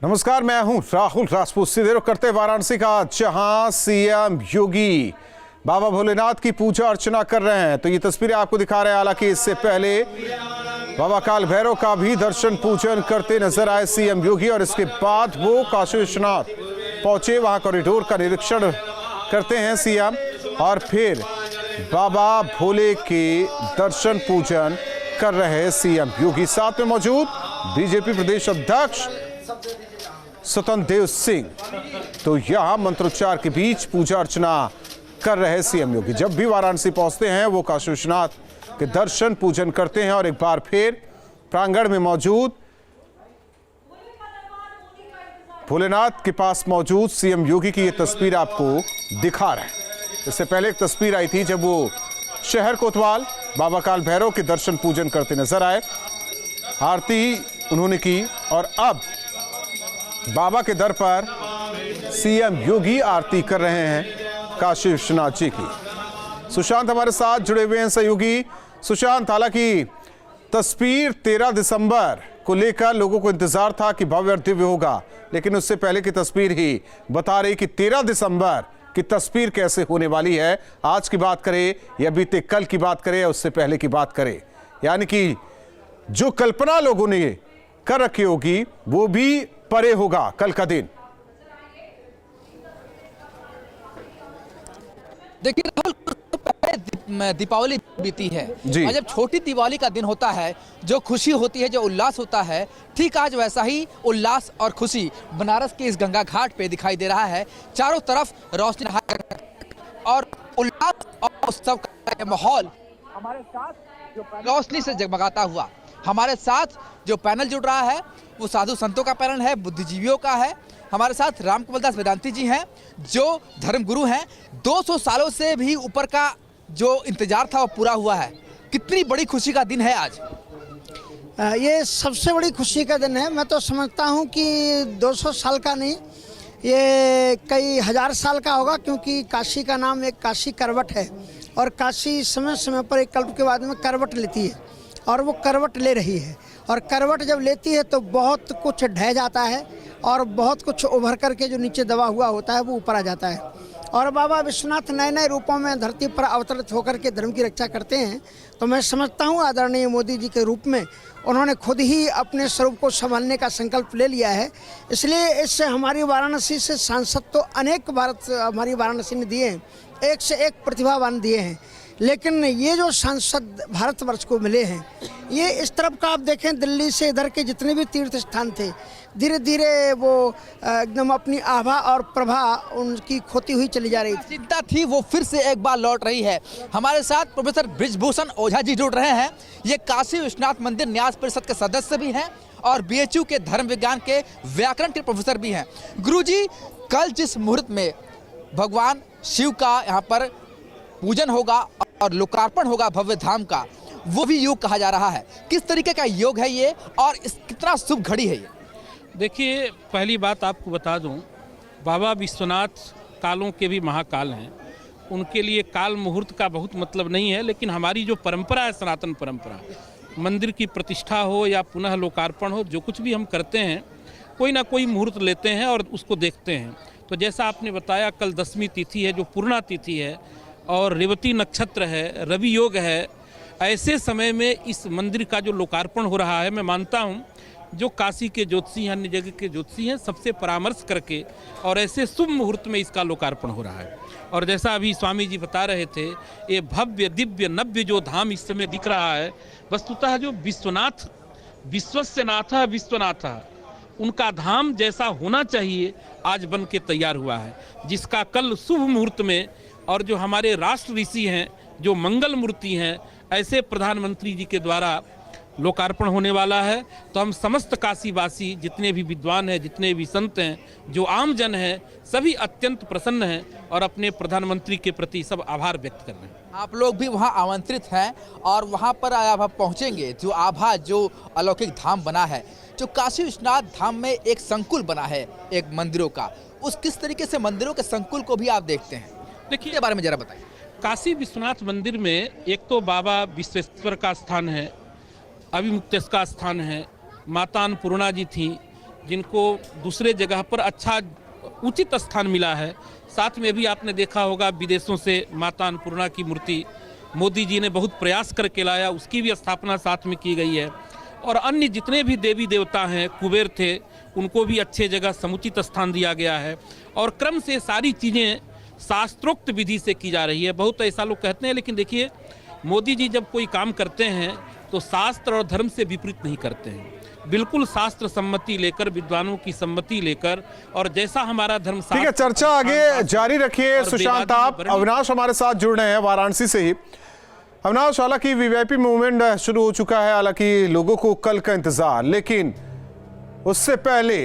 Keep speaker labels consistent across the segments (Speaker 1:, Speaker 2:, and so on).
Speaker 1: नमस्कार, मैं हूं राहुल राजपूत। सीधे रुख करते वाराणसी का, जहां सीएम योगी बाबा भोलेनाथ की पूजा अर्चना कर रहे हैं। तो ये तस्वीरें आपको दिखा रहे हैं। हालांकि इससे पहले बाबा काल भैरव का भी दर्शन पूजन करते नजर आए सीएम योगी, और इसके बाद वो काशी विश्वनाथ पहुंचे। वहां कॉरिडोर का निरीक्षण करते हैं सीएम, और फिर बाबा भोले के दर्शन पूजन कर रहे हैं सीएम योगी। साथ में मौजूद बीजेपी प्रदेश अध्यक्ष स्वतंत्र देव सिंह। तो यहां मंत्रोच्चार के बीच पूजा अर्चना कर रहे सीएम योगी। जब भी वाराणसी पहुंचते हैं वो काशी विश्वनाथ के दर्शन पूजन करते हैं, और एक बार फिर प्रांगण में मौजूद भोलेनाथ के पास मौजूद सीएम योगी की ये तस्वीर आपको दिखा रहे हैं। इससे पहले एक तस्वीर आई थी जब वो शहर कोतवाल बाबा काल भैरव के दर्शन पूजन करते नजर आए, आरती उन्होंने की, और अब बाबा के दर पर सीएम योगी आरती कर रहे हैं काशी विश्वनाथ जी की। सुशांत हमारे साथ जुड़े हुए हैं सहयोगी। सुशांत, हालांकि तस्वीर 13 दिसंबर को लेकर लोगों को इंतजार था कि भव्य और दिव्य होगा, लेकिन उससे पहले की तस्वीर ही बता रही कि 13 दिसंबर की तस्वीर कैसे होने वाली है। आज की बात करें या बीते कल की बात करें या उससे पहले की बात करें, यानी कि जो कल्पना लोगों ने कर रखी होगी वो भी परे होगा कल का दिन।
Speaker 2: देखिए राहुल, दीपावली बीती है
Speaker 1: जी।
Speaker 2: और जब छोटी दिवाली का दिन होता है, जो खुशी होती है, जो उल्लास होता है, ठीक आज वैसा ही उल्लास और खुशी बनारस के इस गंगा घाट पे दिखाई दे रहा है। चारों तरफ रोशनी और उल्लास और उत्सव का माहौल हमारे साथ जो रोशनी से जगमगाता हुआ। हमारे साथ जो पैनल जुड़ रहा है वो साधु संतों का पैनल है, बुद्धिजीवियों का है। हमारे साथ रामकमल दास वेदांती जी हैं जो धर्मगुरु हैं। 200 सालों से भी ऊपर का जो इंतजार था वो पूरा हुआ है। कितनी बड़ी खुशी का दिन है आज।
Speaker 3: ये सबसे बड़ी खुशी का दिन है। मैं तो समझता हूँ कि 200 साल का नहीं, ये कई हजार साल का होगा, क्योंकि काशी का नाम एक काशी करवट है, और काशी समय समय पर एक कल्प के बाद में करवट लेती है, और वो करवट ले रही है। और करवट जब लेती है तो बहुत कुछ ढह जाता है, और बहुत कुछ उभर करके जो नीचे दबा हुआ होता है वो ऊपर आ जाता है। और बाबा विश्वनाथ नए नए रूपों में धरती पर अवतरित होकर के धर्म की रक्षा करते हैं। तो मैं समझता हूँ आदरणीय मोदी जी के रूप में उन्होंने खुद ही अपने स्वरूप को संभालने का संकल्प ले लिया है। इसलिए इससे हमारी वाराणसी से सांसद तो अनेक हमारी वाराणसी ने दिए हैं, एक से एक प्रतिभावान दिए हैं, लेकिन ये जो सांसद भारतवर्ष को मिले हैं, ये इस तरफ का आप देखें, दिल्ली से इधर के जितने भी तीर्थ स्थान थे, धीरे धीरे वो एकदम अपनी आभा और प्रभा उनकी खोती हुई चली जा रही थी।
Speaker 2: चिंता थी वो फिर से एक बार लौट रही है। हमारे साथ प्रोफेसर बृजभूषण ओझा जी जुड़ रहे हैं। ये काशी विश्वनाथ मंदिर न्यास परिषद के सदस्य भी हैं और BHU के धर्म विज्ञान के व्याकरण के प्रोफेसर भी हैं। गुरुजी, कल जिस मुहूर्त में भगवान शिव का यहाँ पर पूजन होगा और लोकार्पण होगा भव्य धाम का, वो भी योग कहा जा रहा है। किस तरीके का योग है ये, और कितना शुभ घड़ी है ये?
Speaker 4: देखिए, पहली बात आपको बता दूं, बाबा विश्वनाथ कालों के भी महाकाल हैं। उनके लिए काल मुहूर्त का बहुत मतलब नहीं है, लेकिन हमारी जो परंपरा है, सनातन परंपरा, मंदिर की प्रतिष्ठा हो या पुनः लोकार्पण हो, जो कुछ भी हम करते हैं कोई ना कोई मुहूर्त लेते हैं और उसको देखते हैं। तो जैसा आपने बताया, कल 10वीं तिथि है जो पूर्णा तिथि है, और रेवती नक्षत्र है, रवि योग है। ऐसे समय में इस मंदिर का जो लोकार्पण हो रहा है, मैं मानता हूँ जो काशी के ज्योतिषी, अन्य जगह के ज्योतिषी हैं, सबसे परामर्श करके और ऐसे शुभ मुहूर्त में इसका लोकार्पण हो रहा है। और जैसा अभी स्वामी जी बता रहे थे, ये भव्य दिव्य नव्य जो धाम इस समय दिख रहा है, वस्तुतः जो विश्वनाथ, विश्वस्य नाथ विश्वनाथ, उनका धाम जैसा होना चाहिए आज बन के तैयार हुआ है, जिसका कल शुभ मुहूर्त में, और जो हमारे राष्ट्र ऋषि हैं, जो मंगल मूर्ति हैं, ऐसे प्रधानमंत्री जी के द्वारा लोकार्पण होने वाला है। तो हम समस्त काशीवासी, जितने भी विद्वान हैं, जितने भी संत हैं, जो आम जन हैं, सभी अत्यंत प्रसन्न हैं और अपने प्रधानमंत्री के प्रति सब आभार व्यक्त कर रहे हैं।
Speaker 2: आप लोग भी वहाँ आमंत्रित हैं और वहाँ पर आप पहुँचेंगे। जो आभा, जो अलौकिक धाम बना है, जो काशी विश्वनाथ धाम में एक संकुल बना है एक मंदिरों का, उस किस तरीके से मंदिरों के संकुल को भी आप देखते हैं, देखिए के बारे में जरा बताइए।
Speaker 4: काशी विश्वनाथ मंदिर में एक तो बाबा विश्वेश्वर का स्थान है, अभिमुक्तेश का स्थान है, माता अन्नपूर्णा जी थी, जिनको दूसरे जगह पर अच्छा उचित स्थान मिला है। साथ में भी आपने देखा होगा विदेशों से माता अन्नपूर्णा की मूर्ति मोदी जी ने बहुत प्रयास करके लाया, उसकी भी स्थापना साथ में की गई है। और अन्य जितने भी देवी देवता हैं, कुबेर थे, उनको भी अच्छे जगह समुचित स्थान दिया गया है। और क्रम से सारी चीज़ें शास्त्रोक्त विधि से की जा रही है। बहुत ऐसा लोग कहते हैं, लेकिन देखिए मोदी जी जब कोई काम करते हैं तो शास्त्र और धर्म से विपरीत नहीं करते हैं, बिल्कुल शास्त्र सम्मति लेकर, विद्वानों की सम्मति लेकर, और जैसा हमारा धर्म।
Speaker 1: ठीक है, चर्चा आगे जारी रखिए। सुशांत, आप अविनाश हमारे साथ जुड़ रहे हैं वाराणसी से ही। अविनाश, हालांकि वीवीआईपी मूवमेंट शुरू हो चुका है, हालांकि लोगों को कल का इंतजार, लेकिन उससे पहले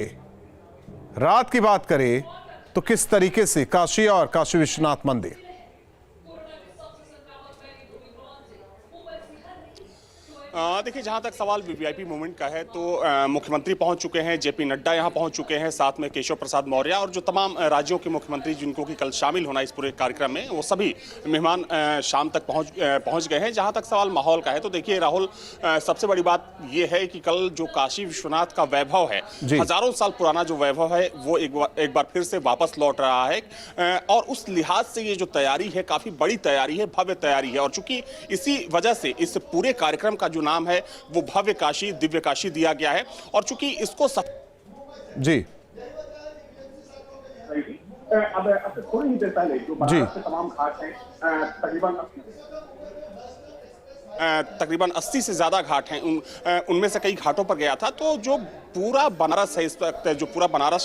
Speaker 1: रात की बात करें तो किस तरीके से काशी और काशी विश्वनाथ मंदिर?
Speaker 5: देखिए, जहां तक सवाल वीवीआईपी मूवमेंट का है तो मुख्यमंत्री पहुंच चुके हैं, जेपी नड्डा यहां पहुंच चुके हैं, साथ में केशव प्रसाद मौर्य और जो तमाम राज्यों के मुख्यमंत्री जिनको कि कल शामिल होना इस पूरे कार्यक्रम में, वो सभी मेहमान शाम तक पहुंच गए हैं। जहां तक सवाल माहौल का है तो देखिए राहुल, सबसे बड़ी बात यह है कि कल जो काशी विश्वनाथ का वैभव है, हजारों साल पुराना जो वैभव है, वो एक बार फिर से वापस लौट रहा है। और उस लिहाज से ये जो तैयारी है, काफी बड़ी तैयारी है, भव्य तैयारी है। और चूंकि इसी वजह से इस पूरे कार्यक्रम का जो नाम है वो भव्य काशी, दिव्य काशी दिया गया है। और चूंकि इसको
Speaker 1: जी
Speaker 6: अब थोड़ी ही देर पहले जो बनारस के तमाम घाट हैं,
Speaker 5: तकरीबन 80 से ज्यादा घाट हैं, उनमें से कई घाटों पर गया था। तो जो पूरा बनारस है इस वक्त, जो पूरा बनारस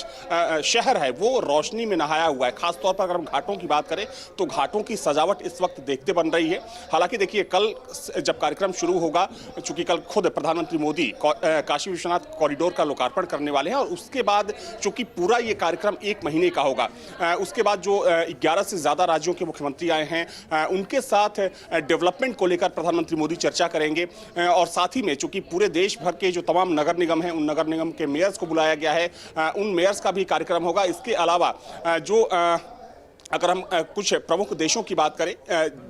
Speaker 5: शहर है, वो रोशनी में नहाया हुआ है। खासतौर पर अगर हम घाटों की बात करें तो घाटों की सजावट इस वक्त देखते बन रही है। हालांकि देखिए, कल जब कार्यक्रम शुरू होगा, चूंकि कल खुद प्रधानमंत्री मोदी काशी विश्वनाथ कॉरिडोर का लोकार्पण करने वाले हैं, और उसके बाद चूंकि पूरा ये कार्यक्रम 1 महीने का होगा, उसके बाद जो 11 से ज्यादा राज्यों के मुख्यमंत्री आए हैं, उनके साथ डेवलपमेंट को लेकर प्रधानमंत्री मोदी चर्चा करेंगे। और साथ ही में चूंकि पूरे देश भर के जो तमाम नगर निगम हैं, उन नगर निगम के मेयर्स को बुलाया गया है, उन मेयर्स का भी कार्यक्रम होगा। इसके अलावा जो अगर हम कुछ प्रमुख देशों की बात करें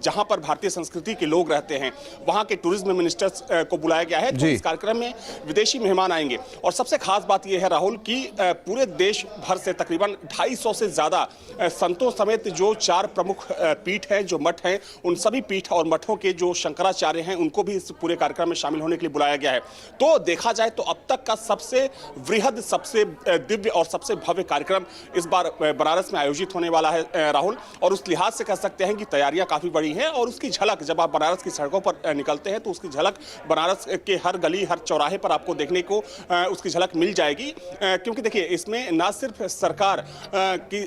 Speaker 5: जहां पर भारतीय संस्कृति के लोग रहते हैं, वहां के टूरिज्म मिनिस्टर्स को बुलाया गया है। तो इस कार्यक्रम में विदेशी मेहमान आएंगे। और सबसे खास बात यह है राहुल कि पूरे देश भर से तकरीबन 250 से ज्यादा संतों समेत जो 4 प्रमुख पीठ हैं, जो मठ हैं, उन सभी पीठ और मठों के जो शंकराचार्य हैं, उनको भी इस पूरे कार्यक्रम में शामिल होने के लिए बुलाया गया है। तो देखा जाए तो अब तक का सबसे वृहद, सबसे दिव्य और सबसे भव्य कार्यक्रम इस बार बनारस में आयोजित होने वाला है राहुल। और उस लिहाज से कह सकते हैं कि तैयारियां काफी बड़ी हैं। और उसकी झलक जब आप बनारस की सड़कों पर निकलते हैं तो उसकी झलक बनारस के हर गली, हर चौराहे पर आपको देखने को उसकी झलक मिल जाएगी। क्योंकि देखिए, इसमें ना सिर्फ सरकार की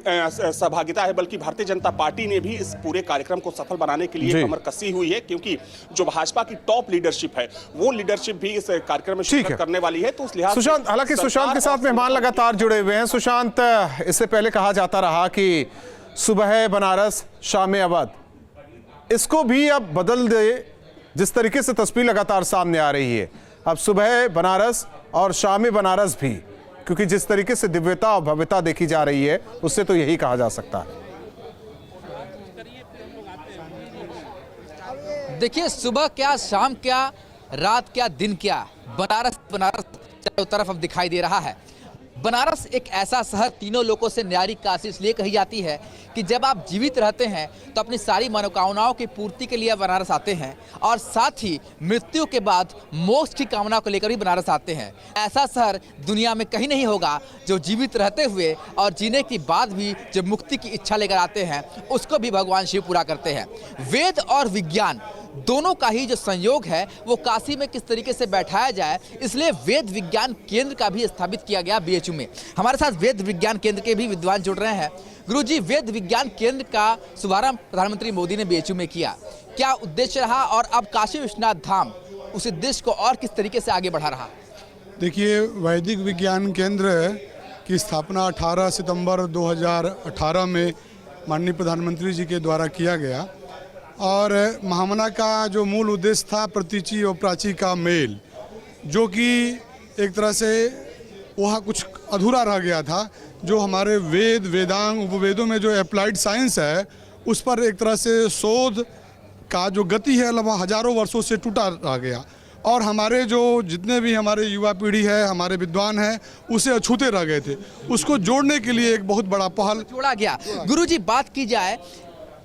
Speaker 5: सहभागिता है, बल्कि भारतीय जनता पार्टी ने भी इस पूरे कार्यक्रम को सफल बनाने के लिए कमर कसी हुई है। क्योंकि जो भाजपा की टॉप लीडरशिप है, वो लीडरशिप भी इस कार्यक्रम में शिरकत करने वाली है। तो उस लिहाज
Speaker 1: सुशांत, हालांकि सुशांत के साथ मेहमान लगातार जुड़े हुए हैं। सुशांत, इससे पहले कहा जाता रहा कि सुबह बनारस, शाम अवध, इसको भी अब बदल दे। जिस तरीके से तस्वीर लगातार सामने आ रही है, अब सुबह बनारस और शाम बनारस भी, क्योंकि जिस तरीके से दिव्यता और भव्यता देखी जा रही है, उससे तो यही कहा जा सकता है।
Speaker 2: देखिए, सुबह क्या, शाम क्या, रात क्या, दिन क्या, बनारस चारों तरफ अब दिखाई दे रहा है। बनारस एक ऐसा शहर, तीनों लोगों से न्यारी काशी इसलिए कही जाती है कि जब आप जीवित रहते हैं तो अपनी सारी मनोकामनाओं की पूर्ति के लिए बनारस आते हैं, और साथ ही मृत्यु के बाद मोक्ष की कामना को लेकर भी बनारस आते हैं। ऐसा शहर दुनिया में कहीं नहीं होगा जो जीवित रहते हुए और जीने के बाद भी जब मुक्ति की इच्छा लेकर आते हैं, उसको भी भगवान शिव पूरा करते हैं। वेद और विज्ञान दोनों का ही जो संयोग है, वो काशी में किस तरीके से बैठाया जाए, इसलिए वेद विज्ञान केंद्र का भी स्थापित किया गया बीएचयू में। हमारे साथ वेद विज्ञान केंद्र के भी विद्वान जुड़ रहे हैं। गुरुजी, वेद विज्ञान केंद्र का शुभारंभ प्रधानमंत्री मोदी ने बीएचयू में किया, क्या उद्देश्य रहा, और अब काशी विश्वनाथ धाम उस उद्देश्य को और किस तरीके से आगे बढ़ा रहा?
Speaker 7: देखिए, वैदिक विज्ञान केंद्र की स्थापना 18 सितंबर 2018 में माननीय प्रधानमंत्री जी के द्वारा किया गया। और महामना का जो मूल उद्देश्य था, प्रतीचि और प्राची का मेल, जो कि एक तरह से वहाँ कुछ अधूरा रह गया था। जो हमारे वेद, वेदांग, उपवेदों में जो अप्लाइड साइंस है, उस पर एक तरह से शोध का जो गति है, लगभग हजारों वर्षों से टूटा रह गया। और हमारे जो जितने भी हमारे युवा पीढ़ी है, हमारे विद्वान हैं, उसे अछूते रह गए थे। उसको जोड़ने के लिए एक बहुत बड़ा पहल
Speaker 2: जोड़ा गया। गुरुजी, बात की जाए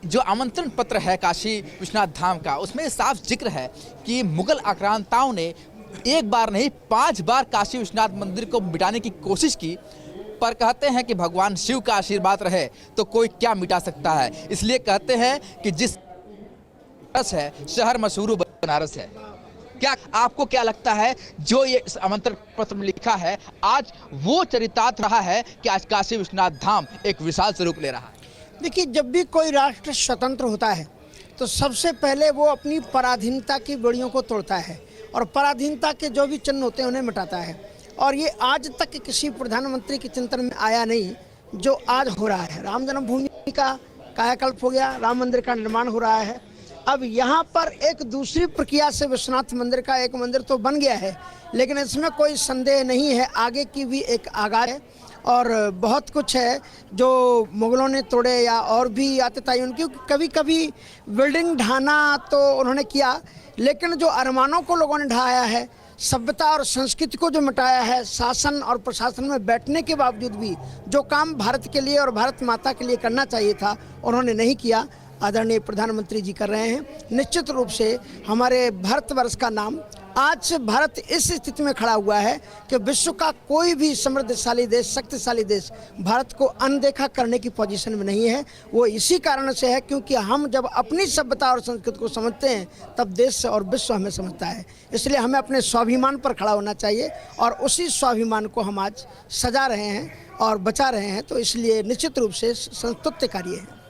Speaker 2: जो आमंत्रण पत्र है काशी विश्वनाथ धाम का, उसमें साफ जिक्र है कि मुगल आक्रांताओं ने एक बार नहीं 5 बार काशी विश्वनाथ मंदिर को मिटाने की कोशिश की, पर कहते हैं कि भगवान शिव का आशीर्वाद रहे तो कोई क्या मिटा सकता है। इसलिए कहते हैं कि जिस बनारस है, शहर मशहूर बनारस है। क्या आपको क्या लगता है जो ये इस आमंत्रण पत्र में लिखा है, आज वो चरितार्थ रहा है कि आज काशी विश्वनाथ धाम एक विशाल स्वरूप ले रहा है?
Speaker 3: देखिए, जब भी कोई राष्ट्र स्वतंत्र होता है तो सबसे पहले वो अपनी पराधीनता की बेड़ियों को तोड़ता है और पराधीनता के जो भी चिन्ह होते हैं उन्हें मिटाता है। और ये आज तक किसी प्रधानमंत्री के चिंतन में आया नहीं जो आज हो रहा है। राम जन्मभूमि का कायाकल्प हो गया, राम मंदिर का निर्माण हो रहा है। अब यहाँ पर एक दूसरी प्रक्रिया से विश्वनाथ मंदिर का एक मंदिर तो बन गया है, लेकिन इसमें कोई संदेह नहीं है आगे की भी एक आगाज है और बहुत कुछ है जो मुगलों ने तोड़े या और भी आतिताई उनकी। कभी कभी बिल्डिंग ढाना तो उन्होंने किया, लेकिन जो अरमानों को लोगों ने ढाया है, सभ्यता और संस्कृति को जो मिटाया है, शासन और प्रशासन में बैठने के बावजूद भी जो काम भारत के लिए और भारत माता के लिए करना चाहिए था उन्होंने नहीं किया। आदरणीय प्रधानमंत्री जी कर रहे हैं। निश्चित रूप से हमारे भारतवर्ष का नाम आज भारत इस स्थिति में खड़ा हुआ है कि विश्व का कोई भी समृद्धशाली देश, शक्तिशाली देश भारत को अनदेखा करने की पोजीशन में नहीं है। वो इसी कारण से है क्योंकि हम जब अपनी सभ्यता और संस्कृति को समझते हैं तब देश और विश्व हमें समझता है। इसलिए हमें अपने स्वाभिमान पर खड़ा होना चाहिए और उसी स्वाभिमान को हम आज सजा रहे हैं और बचा रहे हैं। तो इसलिए निश्चित रूप से संतुष्ट कार्य है।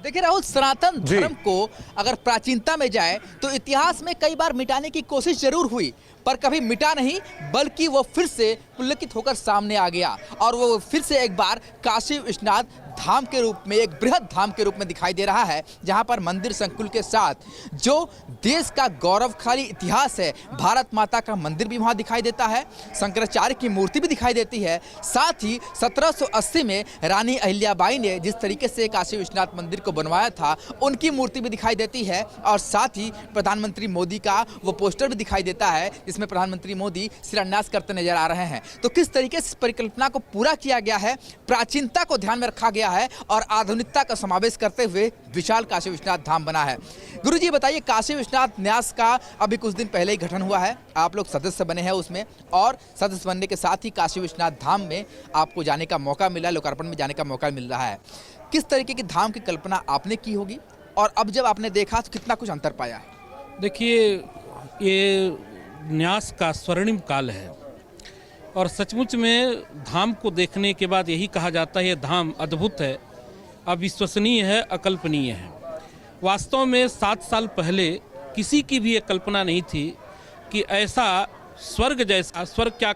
Speaker 2: देखिए राहुल, सनातन धर्म को अगर प्राचीनता में जाए तो इतिहास में कई बार मिटाने की कोशिश जरूर हुई, पर कभी मिटा नहीं, बल्कि वो फिर से पुलकित होकर सामने आ गया और वो फिर से एक बार काशी विश्वनाथ धाम के रूप में, एक बृहद धाम के रूप में दिखाई दे रहा है, जहां पर मंदिर संकुल के साथ जो देश का गौरवशाली इतिहास है, भारत माता का मंदिर भी वहां दिखाई देता है, शंकराचार्य की मूर्ति भी दिखाई देती है। साथ ही 1780 में रानी अहिल्याबाई ने जिस तरीके से काशी विश्वनाथ मंदिर को बनवाया था, उनकी मूर्ति भी दिखाई देती है और साथ ही प्रधानमंत्री मोदी का वो पोस्टर भी दिखाई देता है जिसमें प्रधानमंत्री मोदी शिलान्यास करते नजर आ रहे हैं। तो किस तरीके से परिकल्पना को पूरा किया गया है, प्राचीनता को ध्यान में रखा गया है और आधुनिकता का समावेश करते हुए विशाल काशी विश्वनाथ धाम बना है। गुरुजी बताइए, काशी विश्वनाथ न्यास का अभी कुछ दिन पहले ही गठन हुआ है, आप लोग सदस्य बने हैं उसमें, और सदस्य बनने के साथ ही काशी विश्वनाथ धाम में आपको जाने का मौका मिला, लोकार्पण में जाने का मौका मिल रहा है। किस तरीके की धाम की कल्पना आपने की होगी और अब जब आपने देखा तो कितना कुछ अंतर पाया है?
Speaker 4: देखिए, ये न्यास का स्वर्णिम काल है और सचमुच में धाम को देखने के बाद यही कहा जाता है, ये धाम अद्भुत है, अविश्वसनीय है, अकल्पनीय है। वास्तव में 7 साल पहले किसी की भी ये कल्पना नहीं थी कि ऐसा स्वर्ग जैसा, स्वर्ग क्या।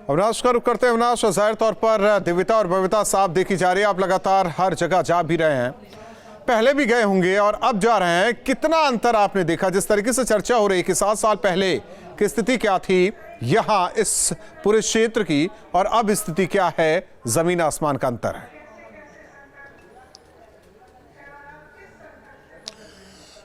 Speaker 1: अविनाश का रुख करते हैं। अविनाश, जाहिर तौर पर दिव्यता और भव्यता साफ देखी जा रही है, आप लगातार हर जगह जा भी रहे हैं, पहले भी गए होंगे और अब जा रहे हैं, कितना अंतर आपने देखा? जिस तरीके से चर्चा हो रही कि 7 साल पहले की स्थिति क्या थी यहां इस पूरे क्षेत्र की और अब स्थिति क्या है, जमीन आसमान का अंतर है।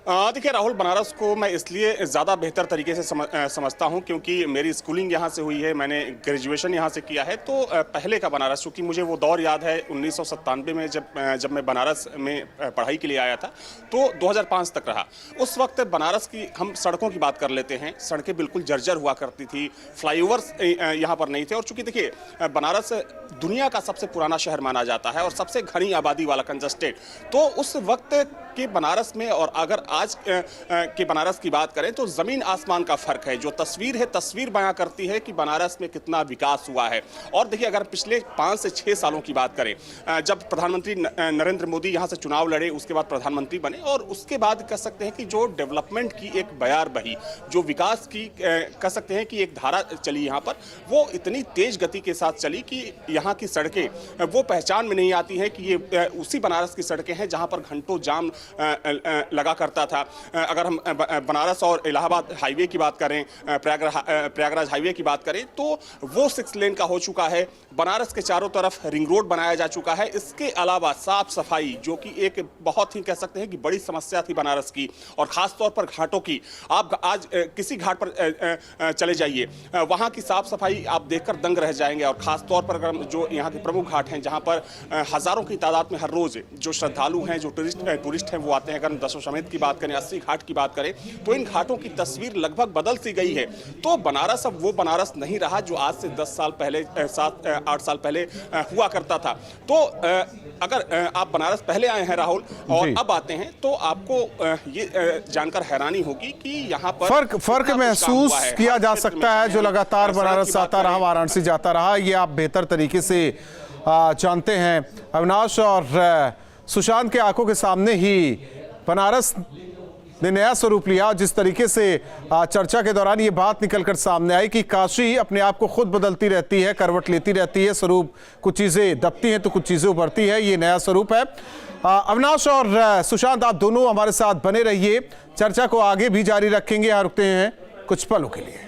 Speaker 5: देखिए राहुल, बनारस को मैं इसलिए ज़्यादा बेहतर तरीके से समझता हूं क्योंकि मेरी स्कूलिंग यहां से हुई है, मैंने ग्रेजुएशन यहां से किया है। तो पहले का बनारस, क्योंकि मुझे वो दौर याद है 1997 में जब मैं बनारस में पढ़ाई के लिए आया था, तो 2005 तक रहा। उस वक्त बनारस की हम सड़कों की बात कर लेते हैं, सड़कें बिल्कुल जर्जर हुआ करती थी, फ्लाईओवर्स यहाँ पर नहीं थे। और चूँकि देखिए बनारस दुनिया का सबसे पुराना शहर माना जाता है और सबसे घनी आबादी वाला कंजस्टेड, तो उस वक्त के बनारस में और अगर आज के बनारस की बात करें तो ज़मीन आसमान का फ़र्क है। जो तस्वीर है, तस्वीर बयां करती है कि बनारस में कितना विकास हुआ है। और देखिए, अगर पिछले 5 से 6 सालों की बात करें, जब प्रधानमंत्री नरेंद्र मोदी यहां से चुनाव लड़े, उसके बाद प्रधानमंत्री बने और उसके बाद कह सकते हैं कि जो डेवलपमेंट की एक बयार बही, जो विकास की कह सकते हैं कि एक धारा चली यहाँ पर, वो इतनी तेज़ गति के साथ चली कि यहाँ की सड़कें वो पहचान में नहीं आती हैं कि ये उसी बनारस की सड़कें हैं जहाँ पर घंटों जाम लगा करता था। अगर हम बनारस और इलाहाबाद हाईवे की बात करें, प्रयागराज हाईवे की बात करें, तो वो 6 लेन का हो चुका है। बनारस के चारों तरफ रिंग रोड बनाया जा चुका है। इसके अलावा साफ सफाई, जो कि एक बहुत ही कह सकते हैं कि बड़ी समस्या थी बनारस की, और खास तौर पर घाटों की। आप आज किसी घाट पर चले जाइए, वहां की साफ सफाई आप देखकर दंग रह जाएंगे। और खास तौर पर अगर जो यहाँ के प्रमुख घाट हैं, जहां पर हजारों की तादाद में हर रोज जो श्रद्धालु हैं, जो टूरिस्ट हैं, वो आते हैं। अगर हम दशाश्वमेध की बात करें, 80 घाट की बात करें, तो इन घाटों की तस्वीर लगभग बदल सी गई है। तो बनारस अब वो बनारस नहीं रहा जो आज से 10 साल पहले, 7-8 साल पहले हुआ करता था। तो अगर आप बनारस पहले आए हैं राहुल, और अब आते हैं, तो आपको ये जानकर हैरानी होगी कि यहाँ पर
Speaker 1: फर्क महसूस किया जा सकता है। जो लगातार बनारस आता रहा, वाराणसी जाता रहा, ये आप बेहतर तरीके से जानते हैं अविनाश। और सुशांत के आंखों के सामने ही बनारस ने नया स्वरूप लिया। जिस तरीके से चर्चा के दौरान ये बात निकलकर सामने आई कि काशी अपने आप को खुद बदलती रहती है, करवट लेती रहती है, स्वरूप, कुछ चीजें दबती हैं तो कुछ चीजें उभरती है, ये नया स्वरूप है। अविनाश और सुशांत, आप दोनों हमारे साथ बने रहिए, चर्चा को आगे भी जारी रखेंगे। यहाँ रुकते हैं कुछ पलों के लिए।